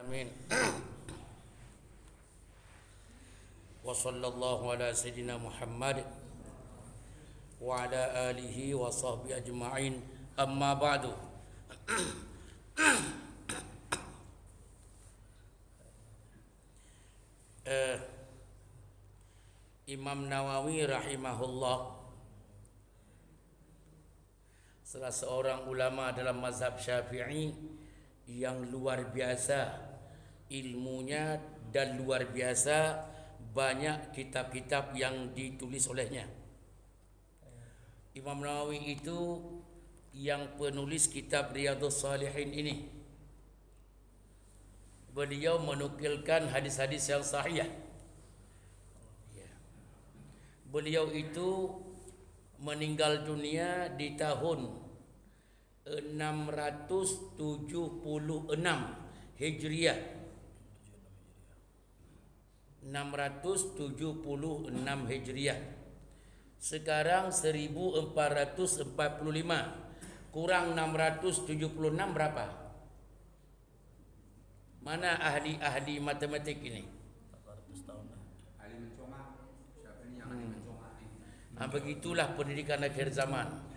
alamin. Wa sallallahu ala sayyidina Muhammad wa ala alihi wa sahbihi ajma'in. Amma ba'du. Imam Nawawi rahimahullah, salah seorang ulama dalam mazhab Syafi'i yang luar biasa ilmunya dan luar biasa banyak kitab-kitab yang ditulis olehnya. Imam Nawawi itu yang penulis kitab Riyadhus Shalihin ini. Beliau menukilkan hadis-hadis yang sahih. Beliau itu meninggal dunia di tahun 676 Hijriah. 676 Hijriah. Sekarang 1445 kurang 676 berapa? Mana ahli matematik ini? 400 tahun lah. Ahli mencongak. Siapa ini yang ahli mencongak ini? Begitulah pendidikan akhir zaman.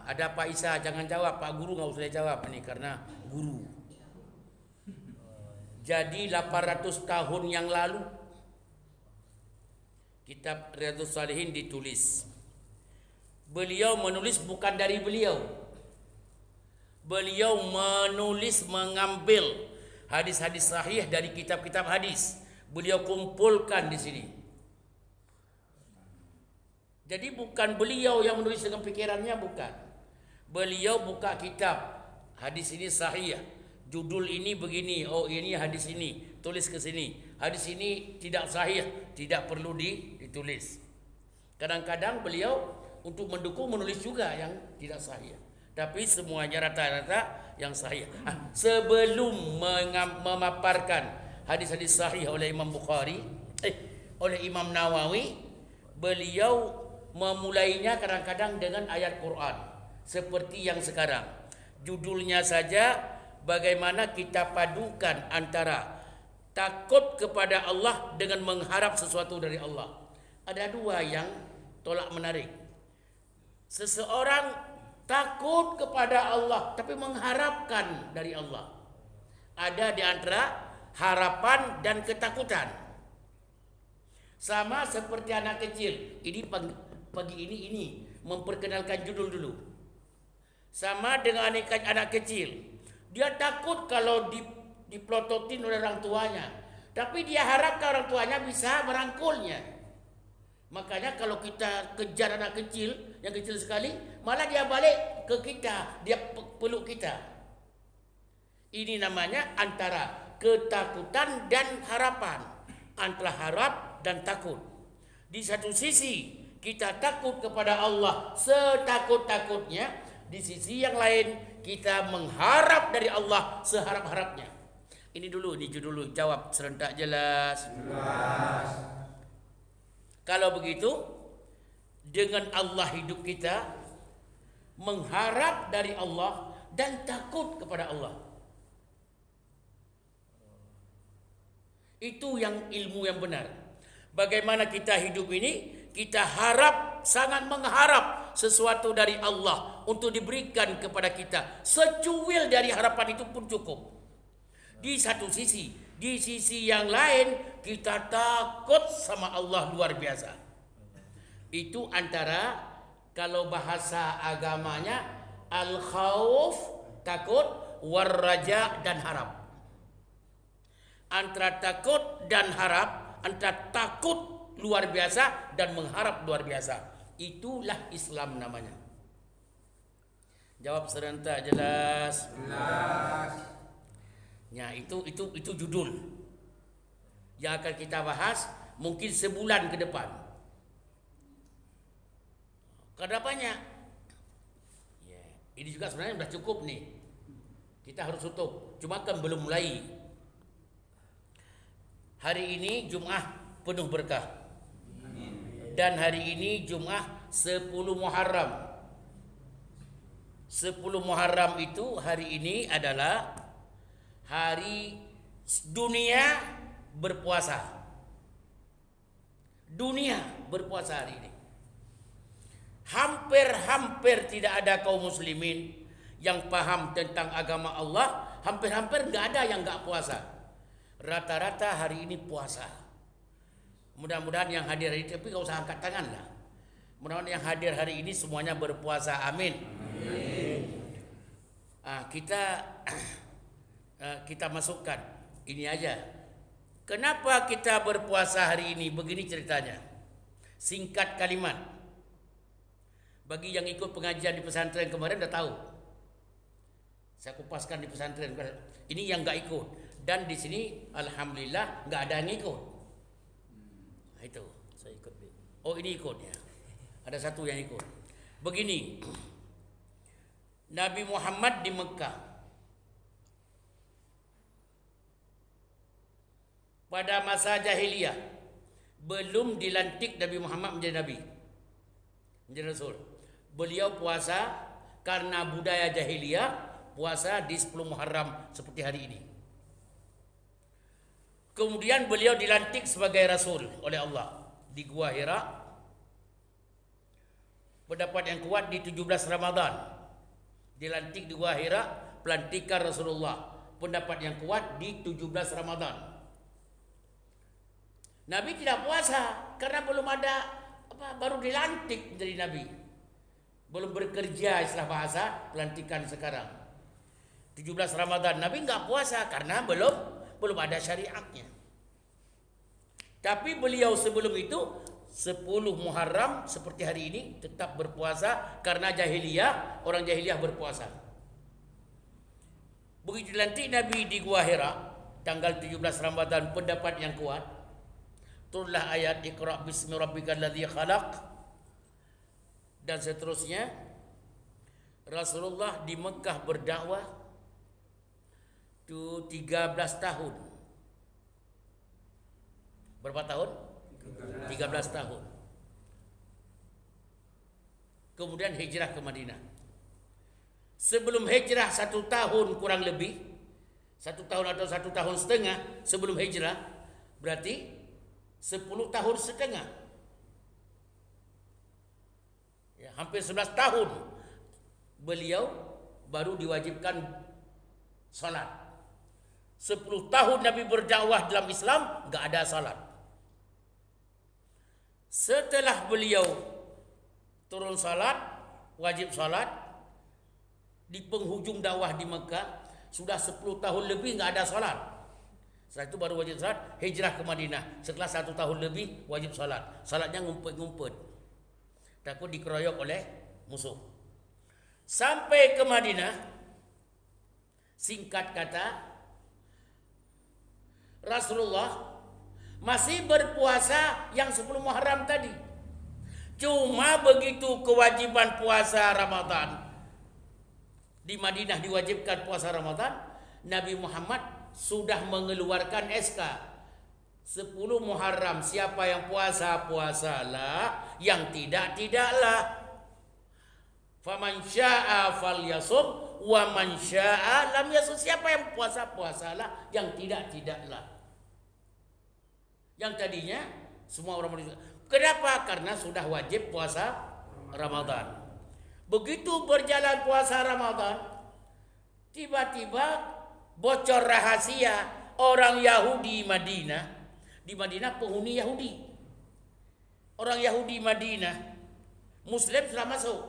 Ada Pak Isa, jangan jawab. Pak Guru nggak usah jawab ini karena guru. Jadi 800 tahun yang lalu kitab Riyadhus Shalihin ditulis. Beliau menulis bukan dari beliau. Beliau menulis mengambil hadis-hadis sahih dari kitab-kitab hadis. Beliau kumpulkan di sini. Jadi bukan beliau yang menulis dengan pikirannya, bukan. Beliau buka kitab, hadis ini sahih, judul ini begini, oh ini hadis ini, tulis ke sini. Hadis ini tidak sahih, tidak perlu ditulis. Kadang-kadang beliau untuk mendukung menulis juga yang tidak sahih. Tapi semuanya rata-rata yang sahih. Sebelum memaparkan hadis-hadis sahih oleh Imam Bukhari, oleh Imam Nawawi, beliau memulainya kadang-kadang dengan ayat Quran seperti yang sekarang. Judulnya saja bagaimana kita padukan antara takut kepada Allah dengan mengharap sesuatu dari Allah. Ada dua yang tolak menarik. Seseorang takut kepada Allah tapi mengharapkan dari Allah. Ada di antara harapan dan ketakutan. Sama seperti anak kecil. Ini pagi ini memperkenalkan judul dulu. Sama dengan anak kecil. Dia takut kalau dipelototin oleh orang tuanya. Tapi dia harapkan orang tuanya bisa merangkulnya. Makanya kalau kita kejar anak kecil, yang kecil sekali, malah dia balik ke kita, dia peluk kita. Ini namanya antara ketakutan dan harapan. Antara harap dan takut. Di satu sisi kita takut kepada Allah setakut-takutnya, di sisi yang lain kita mengharap dari Allah seharap-harapnya. Ini dulu dulu jawab serentak jelas. Jelas. Kalau begitu, dengan Allah hidup kita, mengharap dari Allah dan takut kepada Allah. Itu yang ilmu yang benar. Bagaimana kita hidup ini, kita harap, sangat mengharap sesuatu dari Allah untuk diberikan kepada kita. Secuil dari harapan itu pun cukup. Di satu sisi, di sisi yang lain kita takut sama Allah luar biasa. Itu antara, kalau bahasa agamanya, al-khauf, takut, war-raja, dan harap. Antara takut dan harap, antara takut luar biasa dan mengharap luar biasa. Itulah Islam namanya. Jawab serentak jelas. Jelas. Ya, itu judul yang akan kita bahas mungkin sebulan ke depan. Karena banyak. Ya, ini juga sebenarnya sudah cukup nih. Kita harus tutup. Cuma kan belum mulai. Hari ini Jumat penuh berkah. Dan hari ini Jumat 10 Muharram. 10 Muharram itu hari ini adalah hari dunia berpuasa. Dunia berpuasa hari ini. Hampir-hampir tidak ada kaum muslimin yang paham tentang agama Allah. Hampir-hampir nggak ada yang nggak puasa. Rata-rata hari ini puasa. Mudah-mudahan yang hadir hari ini, tapi nggak usah angkat tangan lah. Mudah-mudahan yang hadir hari ini semuanya berpuasa. Amin. Kita masukkan ini aja. Kenapa kita berpuasa hari ini? Begini ceritanya. Singkat kalimat. Bagi yang ikut pengajian di pesantren kemarin udah tahu. Saya kupaskan di pesantren. Ini yang nggak ikut. Dan di sini alhamdulillah nggak ada yang ikut. Nah, itu. Saya ikut, Bi. Oh, ini ikutnya. Ada satu yang ikut. Begini. Nabi Muhammad di Mekah. Pada masa jahiliyah belum dilantik Nabi Muhammad menjadi nabi, menjadi rasul. Beliau puasa karena budaya jahiliyah, puasa di 10 Muharram seperti hari ini. Kemudian beliau dilantik sebagai rasul oleh Allah di Gua Hira. Pendapat yang kuat di 17 Ramadan. Dilantik di Gua Hira, pelantikan Rasulullah. Pendapat yang kuat di 17 Ramadan. Nabi tidak puasa karena belum ada baru dilantik menjadi nabi. Belum bekerja, istilah bahasa pelantikan sekarang. 17 Ramadan Nabi enggak puasa karena belum ada syariatnya. Tapi beliau sebelum itu 10 Muharram seperti hari ini tetap berpuasa karena jahiliyah, orang jahiliyah berpuasa. Begitu dilantik Nabi di Gua Hira tanggal 17 Ramadan, pendapat yang kuat turunlah ayat Iqra bismi rabbikal ladzi khalaq dan seterusnya. Rasulullah di Mekah berdakwah itu 13 tahun. Berapa tahun? 13 tahun. Kemudian hijrah ke Madinah. Sebelum hijrah 1 tahun kurang lebih, 1 tahun atau 1 tahun setengah sebelum hijrah, berarti 10 tahun setengah. Ya, hampir 11 tahun beliau baru diwajibkan salat. 10 tahun Nabi berdakwah dalam Islam enggak ada salat. Setelah beliau turun salat, wajib salat di penghujung dakwah di Mekah, sudah 10 tahun lebih enggak ada salat. Setelah itu baru wajib salat, hijrah ke Madinah. Setelah 1 tahun lebih wajib salat. Salatnya ngumpet-ngumpet, takut dikeroyok oleh musuh. Sampai ke Madinah, singkat kata, Rasulullah masih berpuasa yang 10 Muharram tadi. Cuma begitu kewajiban puasa Ramadan di Madinah diwajibkan puasa Ramadan, Nabi Muhammad sudah mengeluarkan SK 10 Muharram, siapa yang puasa puasalah, yang tidak tidaklah. Faman syaa'a falyasum wa man syaa'a lam yasum. Siapa yang puasa puasalah, yang tidak tidaklah. Yang tadinya semua orang Indonesia. Kenapa? Karena sudah wajib puasa Ramadan. Begitu berjalan puasa Ramadan, tiba-tiba bocor rahasia orang Yahudi Madinah. Di Madinah penghuni Yahudi. Orang Yahudi Madinah, Muslim sudah masuk.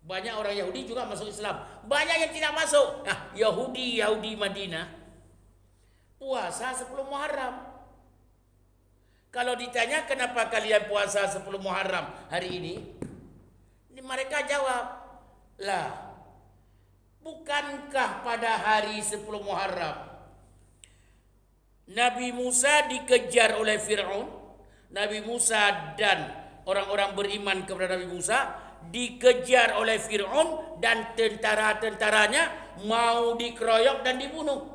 Banyak orang Yahudi juga masuk Islam. Banyak yang tidak masuk. Nah, Yahudi Madinah puasa 10 Muharram. Kalau ditanya kenapa kalian puasa 10 Muharram hari ini, mereka jawab, lah, bukankah pada hari 10 Muharram Nabi Musa dikejar oleh Fir'aun? Nabi Musa dan orang-orang beriman kepada Nabi Musa dikejar oleh Fir'aun dan tentara-tentaranya mau dikeroyok dan dibunuh.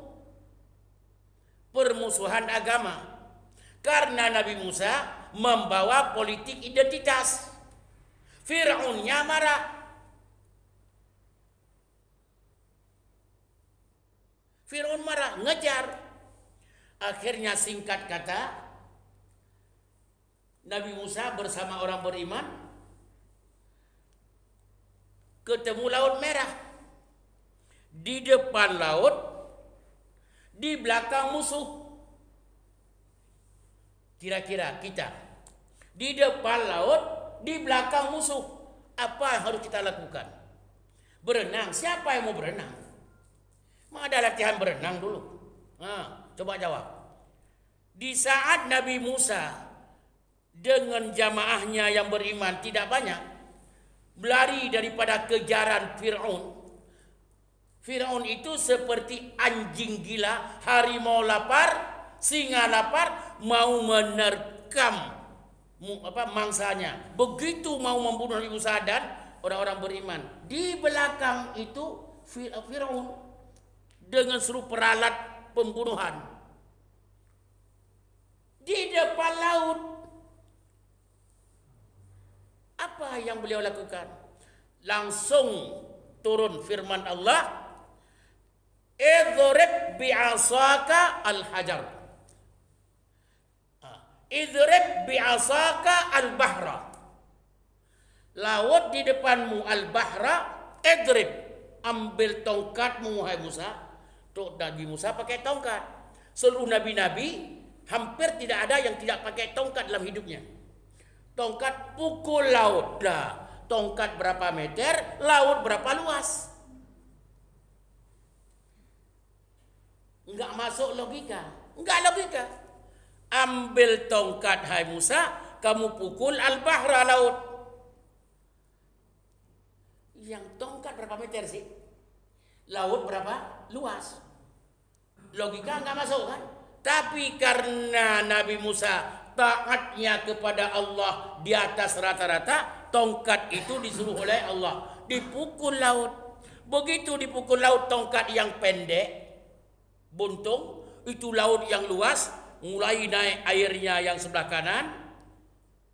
Permusuhan agama. Karena Nabi Musa membawa politik identitas. Fir'aunnya marah. Firaun marah, ngejar. Akhirnya singkat kata, Nabi Musa bersama orang beriman ketemu Laut Merah. Di depan laut, di belakang musuh. Kira-kira kita di depan laut, di belakang musuh. Apa yang harus kita lakukan? Berenang. Siapa yang mau berenang? Mau ada latihan berenang dulu. Coba jawab. Di saat Nabi Musa dengan jamaahnya yang beriman tidak banyak, berlari daripada kejaran Fir'aun. Fir'aun itu seperti anjing gila, harimau lapar, singa lapar, mau menerkam mangsanya. Begitu mau membunuh Nabi Musa dan orang-orang beriman. Di belakang itu Fir'aun dengan seluruh peralat pembunuhan. Di depan laut, apa yang beliau lakukan? Langsung turun firman Allah, idrib bi'asaka al-hajar, idrib bi'asaka al-bahra. Laut di depanmu, al-bahra, idrib, ambil tongkatmu wahai Musa. Tuh, Nabi Musa pakai tongkat. Seluruh nabi-nabi hampir tidak ada yang tidak pakai tongkat dalam hidupnya. Tongkat pukul laut. Dah, tongkat berapa meter, laut berapa luas. Enggak masuk logika. Enggak logika. Ambil tongkat hai Musa, kamu pukul al-bahra, laut. Yang tongkat berapa meter sih? Laut berapa luas? Logika enggak masuk kan? Tapi karena Nabi Musa taatnya kepada Allah di atas rata-rata, tongkat itu disuruh oleh Allah dipukul laut. Begitu dipukul laut, tongkat yang pendek buntung, itu laut yang luas, mulai naik airnya yang sebelah kanan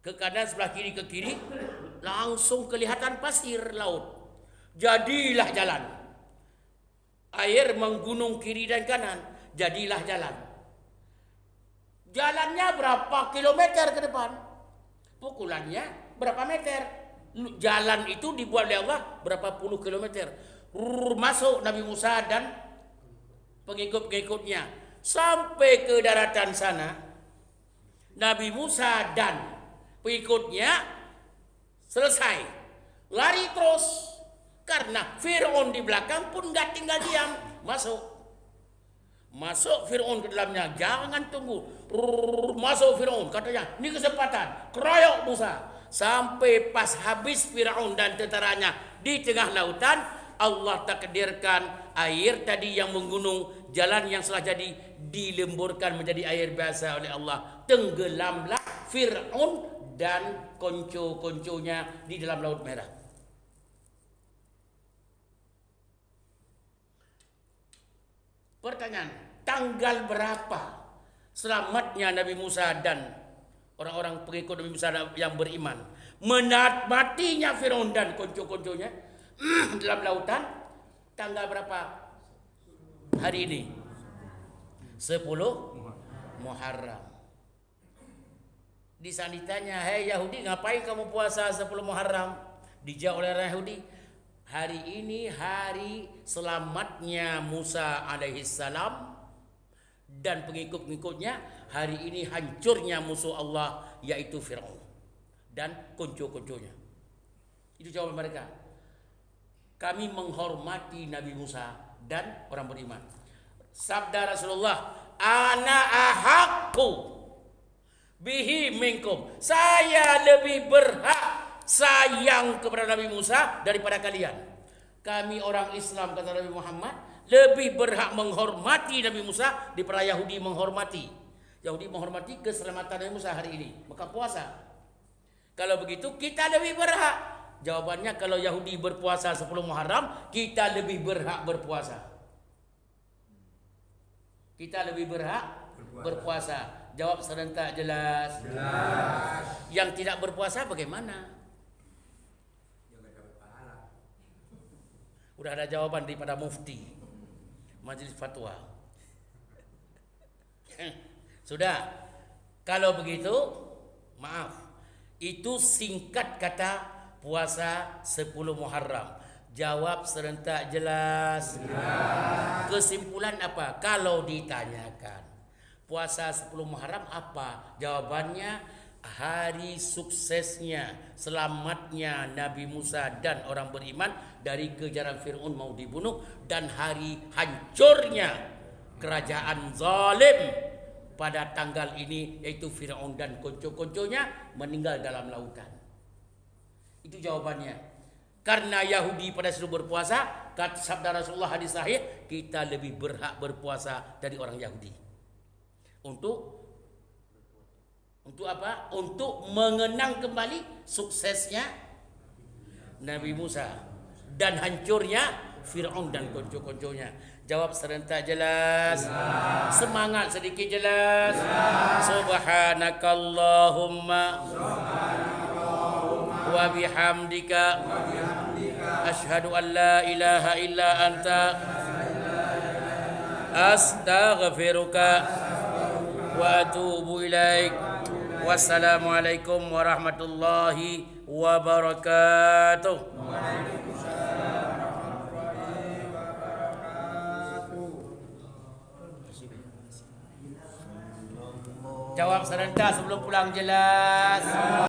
ke kanan, sebelah kiri ke kiri, langsung kelihatan pasir laut. Jadilah jalan. Air menggunung kiri dan kanan, jadilah jalan. Jalannya berapa kilometer ke depan? Pukulannya berapa meter? Jalan itu dibuat oleh Allah berapa puluh kilometer. Masuk Nabi Musa dan pengikut-pengikutnya sampai ke daratan sana. Nabi Musa dan pengikutnya selesai lari terus, karena Fir'aun di belakang pun gak tinggal diam, masuk Fir'aun ke dalamnya, jangan tunggu. Masuk Fir'aun, katanya ini kesempatan, keroyok Musa. Sampai pas habis Fir'aun dan tentaranya di tengah lautan, Allah takdirkan air tadi yang menggunung, jalan yang setelah jadi dilemburkan menjadi air biasa oleh Allah. Tenggelamlah Fir'aun dan konco-konconya di dalam Laut Merah. Pertanyaan, tanggal berapa selamatnya Nabi Musa dan orang-orang pengikut Nabi Musa yang beriman? Matinya Fir'aun dan konco-konconya dalam lautan, tanggal berapa hari ini? 10 Muharram. Di sana ditanya, hei Yahudi, ngapain kamu puasa 10 Muharram? Dijawab oleh orang Yahudi, hari ini hari selamatnya Musa alaihissalam dan pengikut-pengikutnya. Hari ini hancurnya musuh Allah, yaitu Fir'aun dan konco-konconya. Itu jawaban mereka. Kami menghormati Nabi Musa dan orang beriman. Sabda Rasulullah, ana ahaqqu bihi minkum. Saya lebih berhak sayang kepada Nabi Musa daripada kalian. Kami orang Islam, kata Nabi Muhammad, lebih berhak menghormati Nabi Musa daripada Yahudi menghormati. Yahudi menghormati keselamatan Nabi Musa hari ini, maka puasa. Kalau begitu kita lebih berhak. Jawabannya, kalau Yahudi berpuasa 10 Muharram, kita lebih berhak berpuasa. Kita lebih berhak berpuasa. Jawab serentak, jelas. Jelas. Yang tidak berpuasa bagaimana? Yang gak dapat pahala. Udah ada jawaban daripada mufti. Majlis fatwa. Sudah. Kalau begitu, maaf. Itu singkat kata puasa 10 Muharram. Jawab serentak jelas. Kesimpulan apa? Kalau ditanyakan puasa 10 Muharram apa? Jawabannya hari suksesnya, selamatnya Nabi Musa dan orang beriman dari kejaran Fir'aun mau dibunuh, dan hari hancurnya kerajaan zalim pada tanggal ini, yaitu Fir'aun dan konco-konconya meninggal dalam lautan. Itu jawabannya. Karena Yahudi pada suruh berpuasa, kata sabda Rasulullah hadis sahih, kita lebih berhak berpuasa dari orang Yahudi. Untuk apa? Untuk mengenang kembali suksesnya Nabi Musa dan hancurnya Fir'aun dan konco-konconya. Jawab serentak jelas. Semangat sedikit jelas. Subhanakallahumma wa bihamdika asyhadu an la ilaha illa anta astaghfiruka wa atubu ilaik. Wassalamualaikum warahmatullahi wabarakatuh. Jawab serentak sebelum pulang jelas.